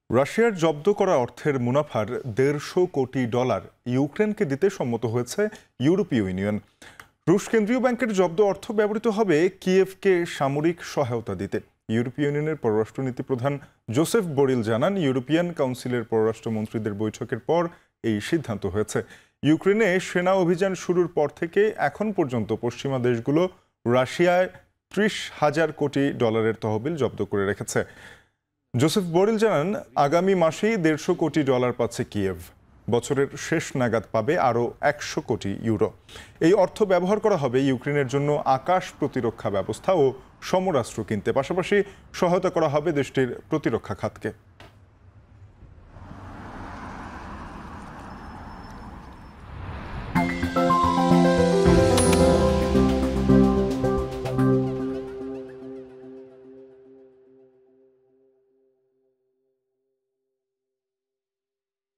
রাশিয়ার জব্দ করা অর্থের মুনাফার $150 কোটি ইউক্রেনকে দিতে সম্মত হয়েছে ইউরোপীয় ইউনিয়ন। রুশ কেন্দ্রীয় ব্যাংকের জব্দ অর্থ ব্যবহৃত হবে কিয়েভকে সামরিক সহায়তা দিতে। ইউরোপীয় ইউনিয়নের পররাষ্ট্রনীতি প্রধান জোসেফ বরিল জানান, ইউরোপিয়ান কাউন্সিলের পররাষ্ট্রমন্ত্রীদের বৈঠকের পর এই সিদ্ধান্ত হয়েছে। ইউক্রেনে সেনা অভিযান শুরুর পর থেকে এখন পর্যন্ত পশ্চিমা দেশগুলো রাশিয়ায় $30,000 কোটি তহবিল জব্দ করে রেখেছে। জোসেফ বরিল জানান, আগামী মাসেই $150 কোটি পাচ্ছে কিয়েভ। বছরের শেষ নাগাদ পাবে আরও €100 কোটি। এই অর্থ ব্যবহার করা হবে ইউক্রেনের জন্য আকাশ প্রতিরক্ষা ব্যবস্থা ও সমরাস্ত্র কিনতে, পাশাপাশি সহায়তা করা হবে দেশটির প্রতিরক্ষা খাতকে।